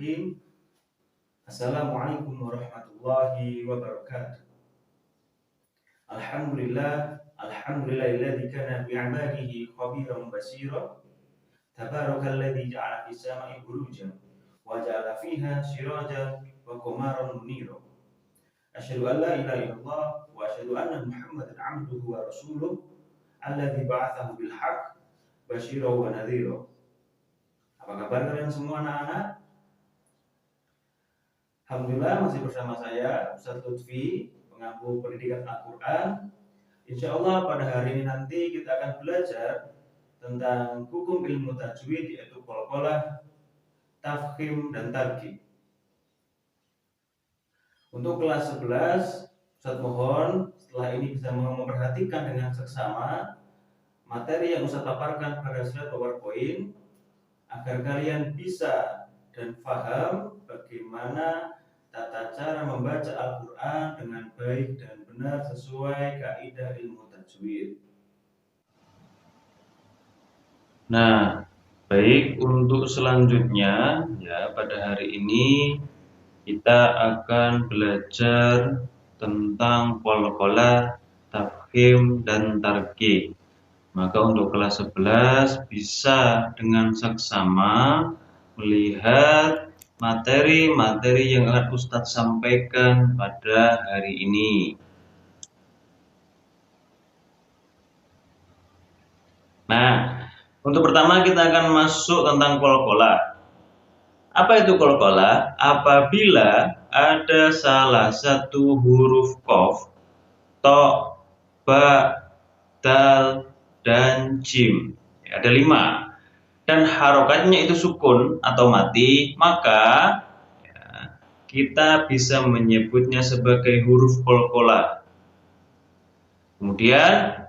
Bismillahirrahmanirrahim. Assalamualaikum warahmatullahi wabarakatuh. Alhamdulillahilladzi kana bi'ibadihi khabiran basira. Tabarakalladzi ja'ala fis sama'i burujan wa ja'ala fiha sirajan wa qamaran munira. Asyhadu an la ilaha illallah wa asyhadu anna Muhammadan 'abduhu wa rasuluh alladzi ba'atsahu bil haqq basyiran wa nadhira. Apa kabar kalian semua anak-anak? Alhamdulillah masih bersama saya Ustaz Lutfi, pengampu pendidikan Al-Quran. Insya Allah pada hari ini nanti kita akan belajar tentang hukum ilmu tajwid, yaitu qalqalah, tafkhim, dan tarkib. Untuk kelas 11, Ustaz mohon setelah ini bisa memperhatikan dengan seksama materi yang Ustaz paparkan pada slide PowerPoint, agar kalian bisa dan paham bagaimana tata cara membaca Al-Quran dengan baik dan benar sesuai kaidah ilmu tajwid. Nah, baik, untuk selanjutnya ya, pada hari ini kita akan belajar tentang qalqalah, tafkhim, dan tarkib. Maka untuk kelas 11 bisa dengan seksama melihat materi-materi yang akan Ustadz sampaikan pada hari ini. Nah, untuk pertama kita akan masuk tentang qalqalah. Apa itu qalqalah? Apabila ada salah satu huruf qaf, ta, ba, dal, dan jim, ada 5, dan harokatnya itu sukun atau mati, maka ya, kita bisa menyebutnya sebagai huruf qalqalah. Kemudian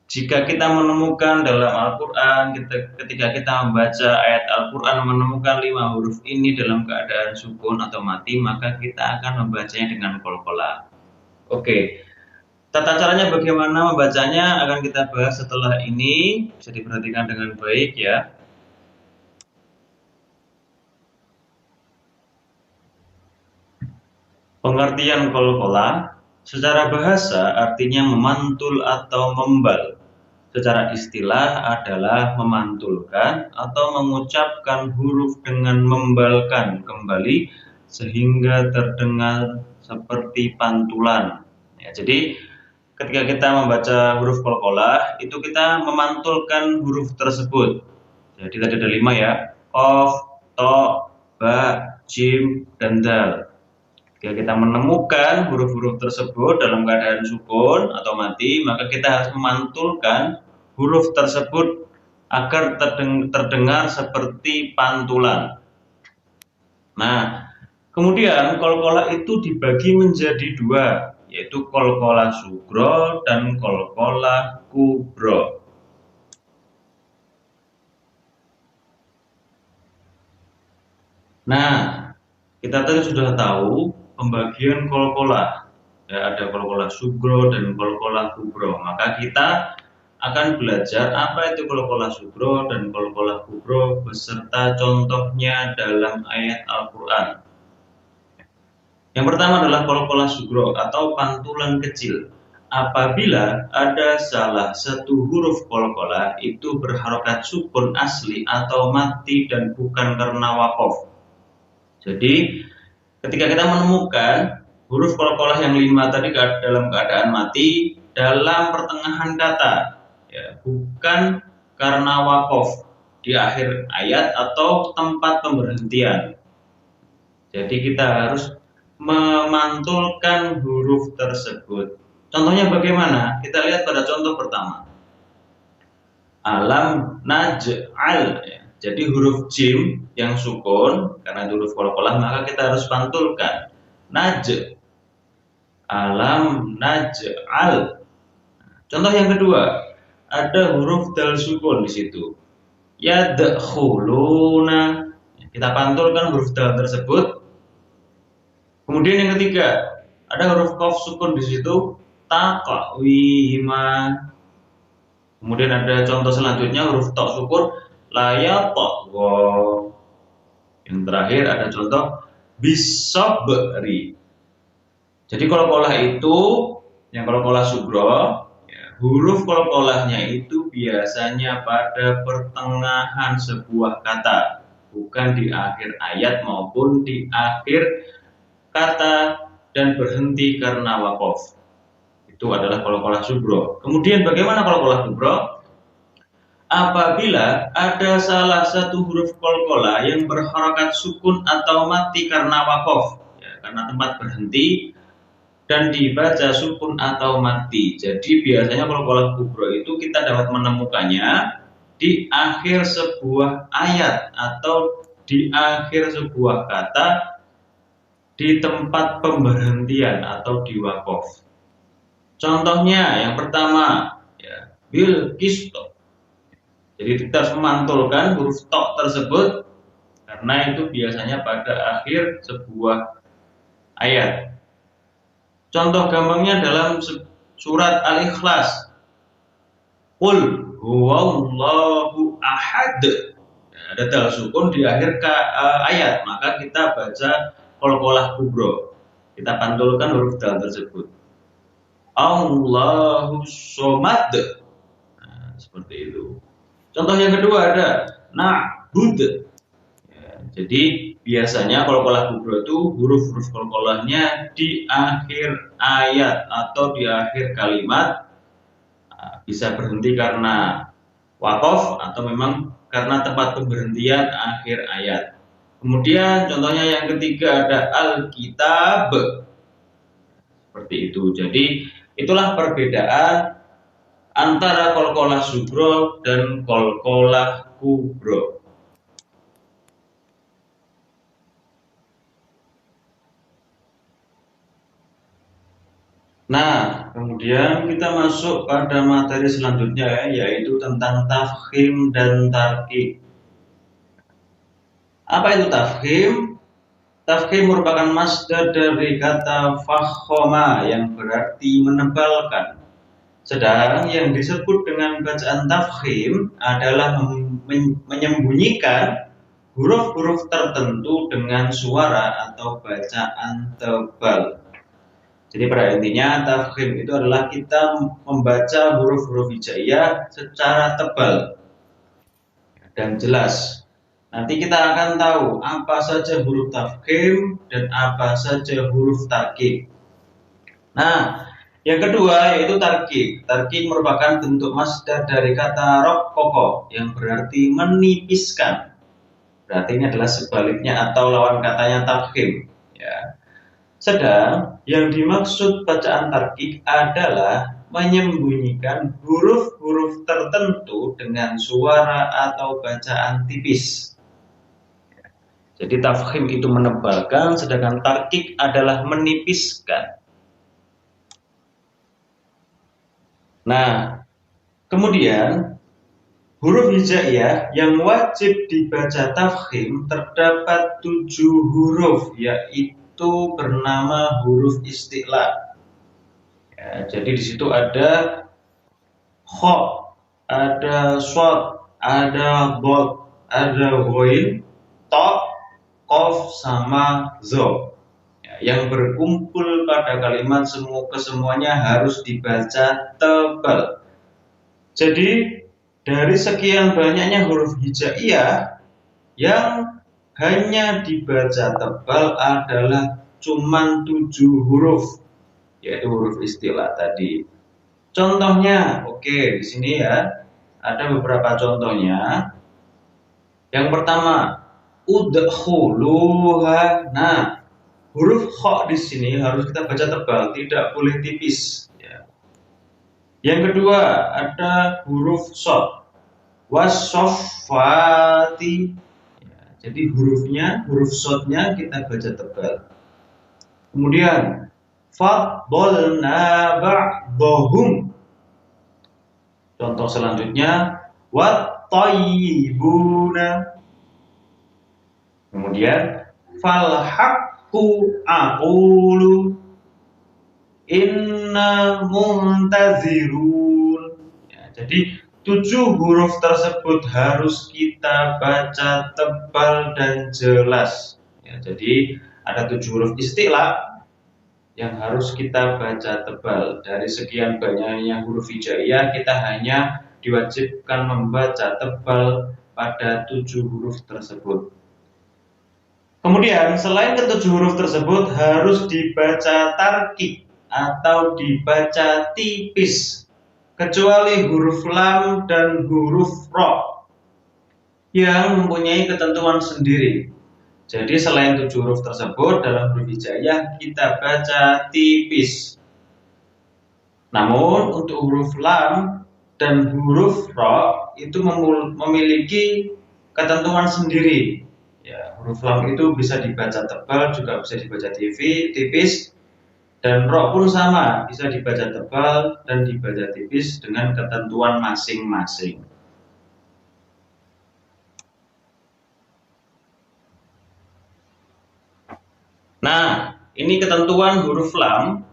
jika kita menemukan dalam Al-Quran, ketika kita membaca ayat Al-Quran menemukan 5 huruf ini dalam keadaan sukun atau mati, maka kita akan membacanya dengan qalqalah. Oke. Tata caranya bagaimana membacanya akan kita bahas setelah ini, bisa diperhatikan dengan baik ya. Pengertian qalqalah secara bahasa artinya memantul atau membal. Secara istilah adalah memantulkan atau mengucapkan huruf dengan membalkan kembali sehingga terdengar seperti pantulan. Ya, jadi ketika kita membaca huruf qalqalah, itu kita memantulkan huruf tersebut. Jadi tadi ada 5 ya, qaf, ta, ba, jim, dan dal. Ketika kita menemukan huruf-huruf tersebut dalam keadaan sukun atau mati, maka kita harus memantulkan huruf tersebut agar terdengar seperti pantulan. Nah, kemudian qalqalah itu dibagi menjadi 2, yaitu qalqalah sugro dan qalqalah kubro. Nah, kita tadi sudah tahu pembagian qalqalah. Ya, ada qalqalah sugro dan qalqalah kubro. Maka kita akan belajar apa itu qalqalah sugro dan qalqalah kubro beserta contohnya dalam ayat Al-Quran. Yang pertama adalah qalqalah sugro atau pantulan kecil. Apabila ada salah satu huruf qalqalah itu berharokat sukun asli atau mati dan bukan karena waqaf. Jadi ketika kita menemukan huruf qalqalah yang 5 tadi dalam keadaan mati dalam pertengahan kata, ya, bukan karena waqaf di akhir ayat atau tempat pemberhentian. Jadi kita harus memantulkan huruf tersebut. Contohnya bagaimana? Kita lihat pada contoh pertama. Alam naj'al, ya. Jadi huruf jim yang sukun karena itu huruf qalqalah, maka kita harus pantulkan. Naj. Alam naj'al. Contoh yang kedua, ada huruf dal sukun di situ. Yadkhuluna. Kita pantulkan huruf dal tersebut. Kemudian yang ketiga, ada huruf qaf sukun di situ, taqwima. Kemudian ada contoh selanjutnya huruf ta sukun, la yatagha. Yang terakhir ada contoh bisobri. Jadi qalqalah itu yang qalqalah sugro, ya, huruf qalqalahnya itu biasanya pada pertengahan sebuah kata, bukan di akhir ayat maupun di akhir kata dan berhenti karena waqaf. Itu adalah qalqalah sugro. Kemudian bagaimana qalqalah kubro? Apabila ada salah satu huruf qalqalah yang berharakat sukun atau mati karena waqaf, ya, karena tempat berhenti dan dibaca sukun atau mati. Jadi biasanya qalqalah kubro itu kita dapat menemukannya di akhir sebuah ayat atau di akhir sebuah kata di tempat pemberhentian atau di waqaf. Contohnya yang pertama, ya, bil kisto. Jadi kita harus memantulkan huruf tok tersebut karena itu biasanya pada akhir sebuah ayat. Contoh gampangnya dalam surat Al-Ikhlas. Qul huwallahu ahad. Nah, ada dal sukun di akhir ayat, maka kita baca qalqalah kubro. Kita pantulkan huruf dal tersebut. Allahu somad. Nah, seperti itu. Contoh yang kedua ada na'bud. Jadi biasanya qalqalah kubro itu huruf-huruf qalqalahnya di akhir ayat atau di akhir kalimat, bisa berhenti karena waqaf atau memang karena tempat pemberhentian akhir ayat. Kemudian contohnya yang ketiga ada Alkitab. Seperti itu. Jadi itulah perbedaan antara qalqalah sugro dan qalqalah kubro. Nah, kemudian kita masuk pada materi selanjutnya, yaitu tentang tafkhim dan tarqiq. Apa itu tafkhim? Tafkhim merupakan masdar dari kata fakhoma yang berarti menebalkan. Sedang yang disebut dengan bacaan tafkhim adalah menyembunyikan huruf-huruf tertentu dengan suara atau bacaan tebal. Jadi pada intinya tafkhim itu adalah kita membaca huruf-huruf hijaiyah secara tebal dan jelas. Nanti kita akan tahu apa saja huruf tafkhim dan apa saja huruf tarqiq. Nah, yang kedua yaitu tarqiq. Tarqiq merupakan bentuk masdar dari kata raqqaqa yang berarti menipiskan. Berarti ini adalah sebaliknya atau lawan katanya tafkhim, ya. Sedang yang dimaksud bacaan tarqiq adalah menyembunyikan huruf-huruf tertentu dengan suara atau bacaan tipis. Jadi tafkhim itu menebalkan, sedangkan tarqiq adalah menipiskan. Nah, kemudian huruf hijaiyah yang wajib dibaca tafkhim terdapat 7 huruf, yaitu bernama huruf isti'la. Ya, jadi di situ ada kha, ada shad, ada dad, ada ghain, ta, qaf sama dha. Ya, yang berkumpul pada kalimat kesemuanya harus dibaca tebal. Jadi dari sekian banyaknya huruf hijaiyah yang hanya dibaca tebal adalah cuman 7 huruf, yaitu huruf isti'la tadi. Contohnya, oke, di sini ya ada beberapa contohnya. Yang pertama, udkhuluha. Nah, huruf kha di sini harus kita baca tebal, tidak boleh tipis. Ya. Yang kedua ada huruf shad, wasoffati. Jadi huruf shadnya kita baca tebal. Kemudian faddalna ba'dahum. Contoh selanjutnya wat-thayyibuna. Kemudian falhaqqu aqulu inna muntazirun. Ya, jadi 7 huruf tersebut harus kita baca tebal dan jelas. Ya, jadi ada 7 huruf istilah yang harus kita baca tebal. Dari sekian banyaknya huruf hijaiyah, kita hanya diwajibkan membaca tebal pada 7 huruf tersebut. Kemudian, selain ketujuh huruf tersebut harus dibaca tarkib atau dibaca tipis, kecuali huruf lam dan huruf ro yang mempunyai ketentuan sendiri. Jadi selain 7 huruf tersebut dalam huruf hijaiyah kita baca tipis. Namun untuk huruf lam dan huruf ro itu memiliki ketentuan sendiri. Ya, huruf lam itu bisa dibaca tebal, juga bisa dibaca tipis, dan ro pun sama, bisa dibaca tebal dan dibaca tipis dengan ketentuan masing-masing. Nah, ini ketentuan huruf lam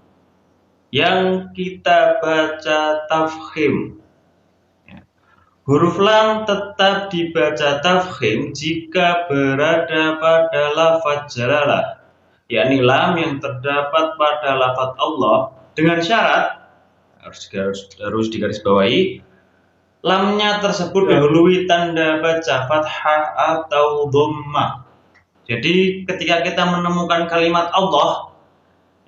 yang kita baca tafkhim. Huruf lam tetap dibaca tafkhim jika berada pada lafaz jalalah, yakni lam yang terdapat pada lafaz Allah, dengan syarat harus digarisbawahi lamnya tersebut didahului tanda baca fathah atau dhammah. Jadi ketika kita menemukan kalimat Allah,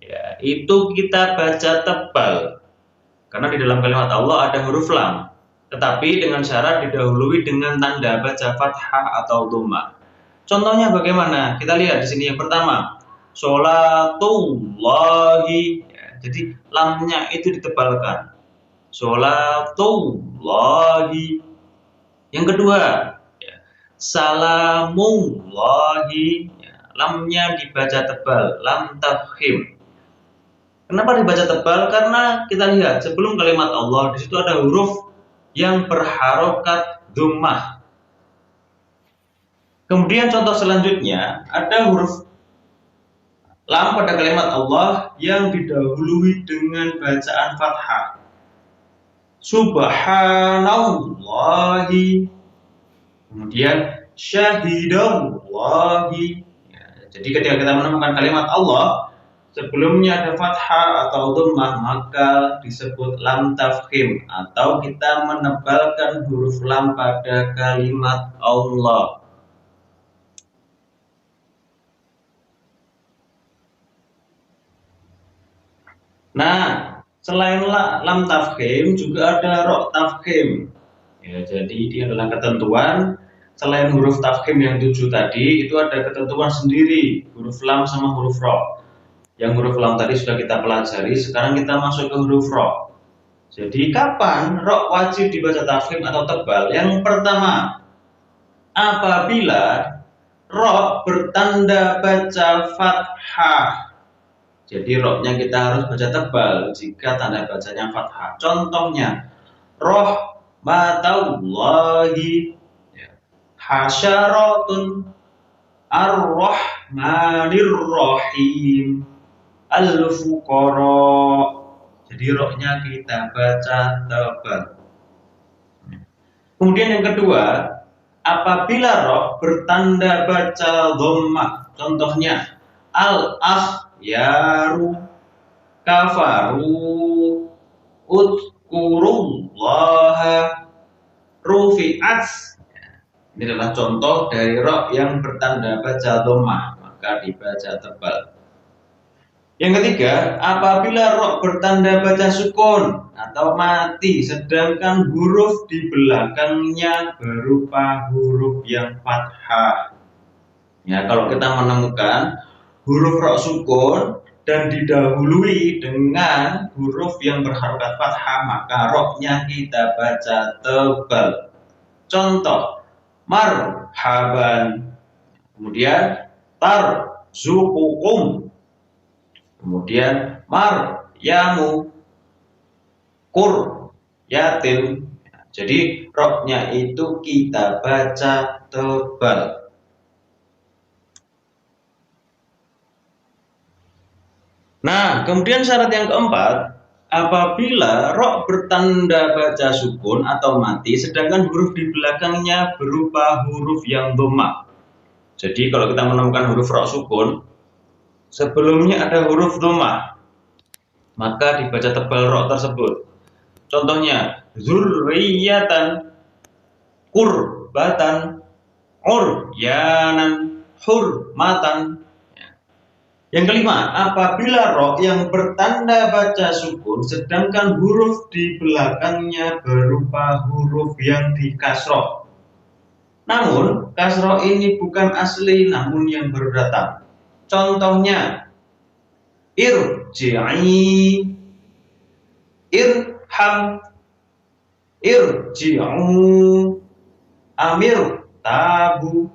ya, itu kita baca tebal. Karena di dalam kalimat Allah ada huruf lam, tetapi dengan syarat didahului dengan tanda baca fathah atau dhammah. Contohnya bagaimana? Kita lihat di sini yang pertama, sholatullahi. Ya, jadi lamnya itu ditebalkan. Sholatullahi. Yang kedua, ya, salamullahi. Ya, lamnya dibaca tebal, lam tafkhim. Kenapa dibaca tebal? Karena kita lihat sebelum kalimat Allah di situ ada huruf yang berharokat dhammah. Kemudian contoh selanjutnya ada huruf lam pada kalimat Allah yang didahului dengan bacaan fathah. Subhanallahi. Kemudian syahidallahi. Ya, jadi ketika kita menemukan kalimat Allah sebelumnya ada fathah atau dhammah, maka disebut lam tafkhim atau kita menebalkan huruf lam pada kalimat Allah. Nah, selain lam tafkhim juga ada ro tafkhim. Ya, jadi ini adalah ketentuan. Selain huruf tafkhim yang 7 tadi, itu ada ketentuan sendiri, huruf lam sama huruf ro. Yang huruf lam tadi sudah kita pelajari, sekarang kita masuk ke huruf ro. Jadi kapan ro wajib dibaca tafkhim atau tebal? Yang pertama, apabila ro bertanda baca fathah. Jadi ro-nya kita harus baca tebal jika tanda bacanya fathah. Contohnya, rahmatullahi, hasyaratun, ar-rahmanir rahim, al-fuqara. Jadi ro-nya kita baca tebal. Kemudian yang kedua, apabila ro bertanda baca dhammah. Contohnya, al-akhyaru, kafaru, udkurullaha, rufi'at. Ini adalah contoh dari ro yang bertanda baca dhammah, maka dibaca tebal. Yang ketiga, apabila ro bertanda baca sukun atau mati, sedangkan huruf di belakangnya berupa huruf yang fathah. Ya, kalau kita menemukan huruf ro sukun dan didahului dengan huruf yang berharokat fathah, maka ro-nya kita baca tebal. Contoh, marhaban, kemudian tarzuqukum, kemudian maryamu, yatim. Jadi ro-nya itu kita baca tebal. Nah, kemudian syarat yang keempat, Apabila ro bertanda baca sukun atau mati, sedangkan huruf di belakangnya berupa huruf yang dhamma. Jadi kalau kita menemukan huruf ro sukun, sebelumnya ada huruf dhamma, maka dibaca tebal ro tersebut. Contohnya, zurriyatan, kurbatan, uryanan, hurmatan. Yang kelima, apabila ro yang bertanda baca sukun, sedangkan huruf di belakangnya berupa huruf yang dikasroh. Namun, kasroh ini bukan asli, namun yang baru datang. Contohnya, irji'i, irham, irji'u, amir, tabu.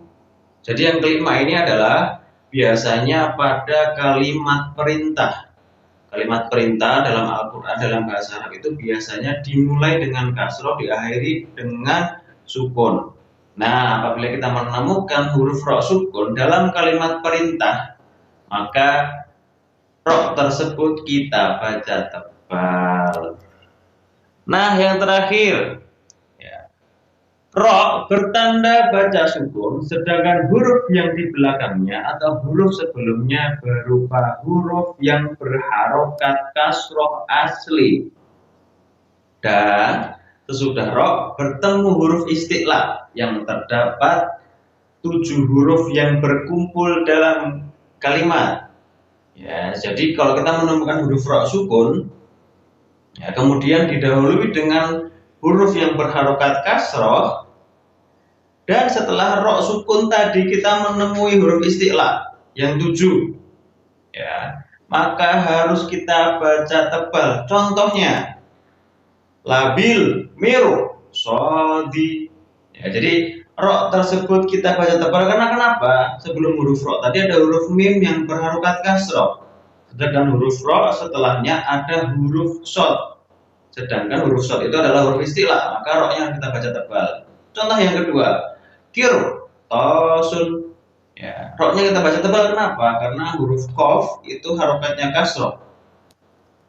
Jadi yang kelima ini adalah biasanya pada kalimat perintah. Kalimat perintah dalam Al-Quran, dalam bahasa Arab itu biasanya dimulai dengan kasroh, diakhiri dengan sukun. Nah, apabila kita menemukan huruf ro sukun dalam kalimat perintah, maka ro tersebut kita baca tebal. Nah, yang terakhir, ro bertanda baca sukun, sedangkan huruf yang di belakangnya atau huruf sebelumnya berupa huruf yang berharokat kasroh asli. Dan sesudah ro bertemu huruf isti'la yang terdapat 7 huruf yang berkumpul dalam kalimat. Ya, jadi kalau kita menemukan huruf ro sukun, ya, kemudian didahului dengan huruf yang berharokat kasroh, dan setelah ro sukun tadi kita menemui huruf isti'la yang 7, ya, maka harus kita baca tebal. Contohnya, labil, miru, sodi. Ya, jadi ro tersebut kita baca tebal karena kenapa? Sebelum huruf ro tadi ada huruf mim yang berharokat kasroh, sedangkan huruf ro setelahnya ada huruf sod. Sedangkan huruf sod itu adalah huruf isti'la, maka ro yang kita baca tebal. Contoh yang kedua, tosun. Ya, ro-nya kita baca tebal kenapa? Karena huruf qaf itu harokatnya kasroh,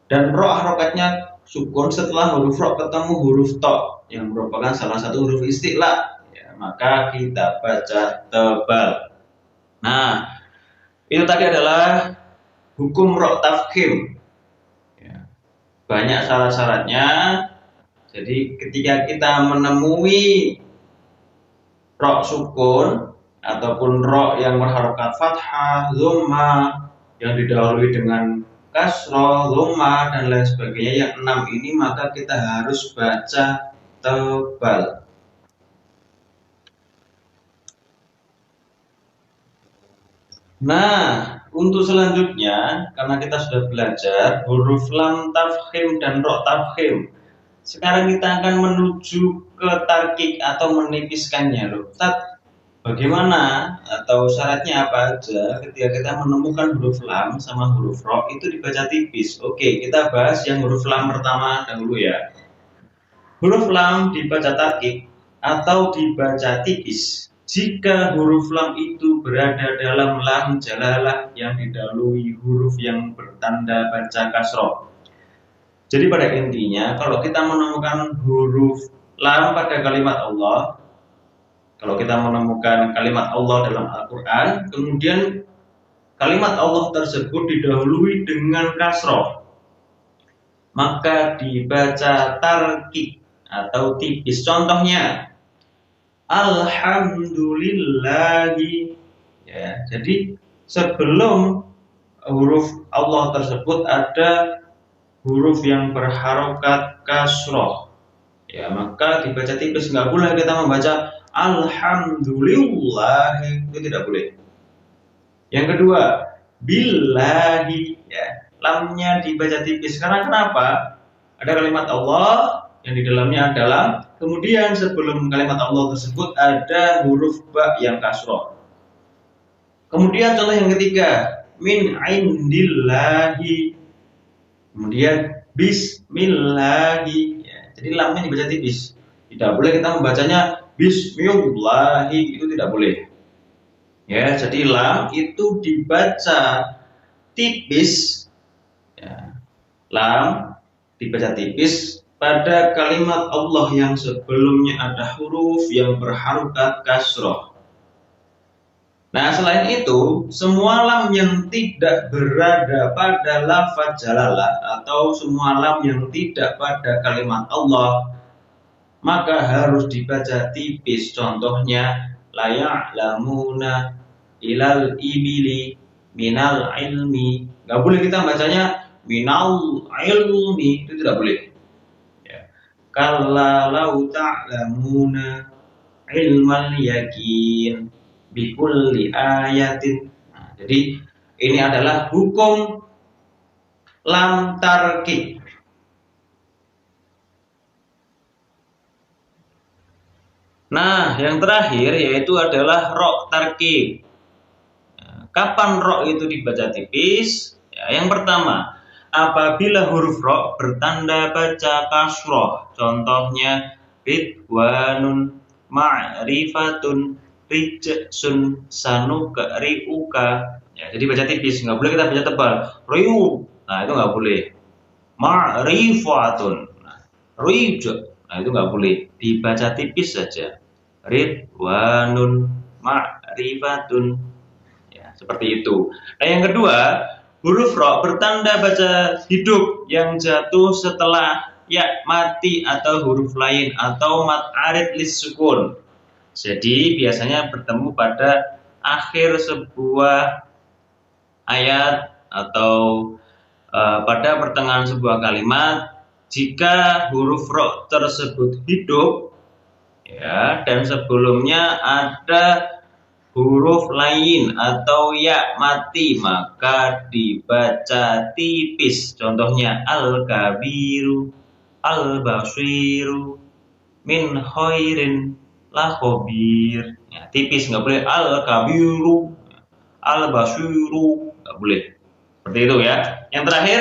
dan ro harokatnya sukun setelah huruf ro ketemu huruf to yang merupakan salah satu huruf isti'la. Ya, maka kita baca tebal. Nah, itu tadi adalah hukum ro tafkhim. Ya, banyak syarat-syaratnya. Jadi ketika kita menemui ro sukun ataupun ro yang berharokat fathah, dhamma yang didahului dengan kasroh, dhamma dan lain sebagainya, yang 6 ini, maka kita harus baca tebal. Nah, untuk selanjutnya, karena kita sudah belajar huruf lam tafkhim dan ro tafkhim, sekarang kita akan menuju ke tarkik atau menipiskannya loh. Bagaimana atau syaratnya apa aja ketika kita menemukan huruf lam sama huruf ro itu dibaca tipis. Oke, kita bahas yang huruf lam pertama dahulu ya. Huruf lam dibaca tarkik atau dibaca tipis jika huruf lam itu berada dalam lam jalalah yang didahului huruf yang bertanda baca kasroh. Jadi pada intinya, kalau kita menemukan huruf lam pada kalimat Allah, kalau kita menemukan kalimat Allah dalam Al-Quran, kemudian kalimat Allah tersebut didahului dengan kasroh, maka dibaca tarkik atau tipis. Contohnya, alhamdulillahi. Ya, jadi sebelum huruf Allah tersebut ada huruf yang berharokat kasroh, ya, maka dibaca tipis. Nggak boleh kita membaca alhamdulillah, itu tidak boleh. Yang kedua, billahi, ya, lamnya dibaca tipis. Karena kenapa? Ada kalimat Allah yang di dalamnya adalah, kemudian sebelum kalimat Allah tersebut ada huruf ba yang kasroh. Kemudian contoh yang ketiga, min indillahi. Kemudian bismillahi, ya, jadi lamnya dibaca tipis. Tidak boleh kita membacanya bismillahi, itu tidak boleh. Ya, jadi lam itu dibaca tipis. Ya, lam dibaca tipis pada kalimat Allah yang sebelumnya ada huruf yang berharokat kasroh. Nah, selain itu, semua lam yang tidak berada pada lafaz jalalah atau semua lam yang tidak pada kalimat Allah, maka harus dibaca tipis. Contohnya, la ya'lamuna ilal ibili minal ilmi. Nggak boleh kita bacanya minal ilmi, itu tidak boleh. Ya. Kalla lau ta'lamuna ilmal yakin bikulli ayatin. Nah, jadi ini adalah hukum lam tarkib. Nah, yang terakhir yaitu adalah ro tarkib. Nah, kapan ro itu dibaca tipis? Ya, yang pertama, apabila huruf ro bertanda baca kasroh. Contohnya ridwanun, ma'rifatun, rijsun, sanuka, riuka. Ya, jadi baca tipis, nggak boleh kita baca tebal. Riu, nah itu nggak boleh. Ma'rifatun, nah, nah itu nggak boleh, dibaca tipis saja. Ridwanun, ma'rifatun, ya seperti itu. Nah yang kedua, huruf ro bertanda baca hidup yang jatuh setelah ya mati atau huruf lain atau mat arid lis sukun. Jadi biasanya bertemu pada akhir sebuah ayat atau pada pertengahan sebuah kalimat. Jika huruf ro tersebut hidup, ya, dan sebelumnya ada huruf lain atau ya mati, maka dibaca tipis. Contohnya al-kabiru, al-basiru, min khairin la khobir. Ya, tipis, nggak boleh al-kabiru, al-basiru, nggak boleh. Seperti itu ya. Yang terakhir,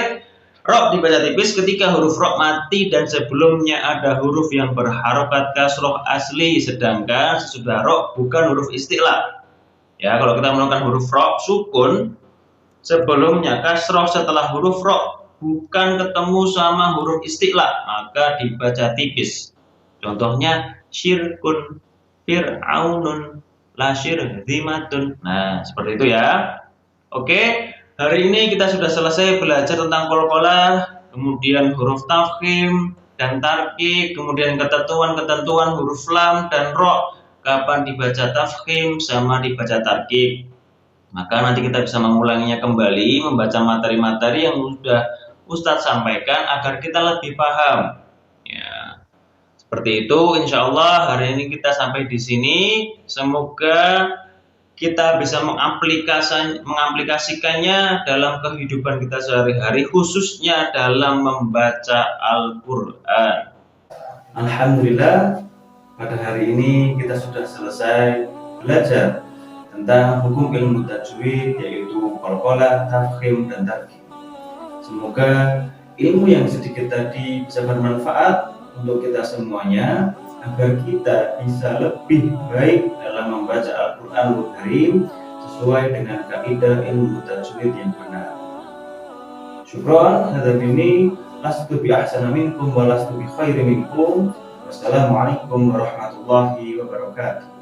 ro dibaca tipis ketika huruf ro mati dan sebelumnya ada huruf yang berharokat kasroh asli, sedangkan sesudah ro bukan huruf istilah. Ya, kalau kita menggunakan huruf ro sukun, sebelumnya kasroh setelah huruf ro bukan ketemu sama huruf istilah, maka dibaca tipis. Contohnya syirkun, fir'aunun, la syirzimatun. Nah, seperti itu ya. Oke. Hari ini kita sudah selesai belajar tentang qalqalah, kemudian huruf tafkhim dan tarqiq, kemudian ketentuan-ketentuan huruf lam dan ro, kapan dibaca tafkhim sama dibaca tarqiq. Maka nanti kita bisa mengulanginya kembali, membaca materi-materi yang sudah Ustadz sampaikan agar kita lebih paham. Ya, seperti itu. Insya Allah hari ini kita sampai di sini. Semoga kita bisa mengaplikasikannya dalam kehidupan kita sehari-hari, khususnya dalam membaca Al-Quran. Alhamdulillah, pada hari ini kita sudah selesai belajar tentang hukum ilmu tajwid, yaitu qalqalah, tafkhim, dan tarqiq. Semoga ilmu yang sedikit tadi bisa bermanfaat untuk kita semuanya, agar kita bisa lebih baik dalam membaca Al-Quranul Karim sesuai dengan kaidah ilmu tajwid yang benar. Syukron, hadza minni, lastu bi ahsana minkum wa lastu bi khairi minkum. Wassalamualaikum warahmatullahi wabarakatuh.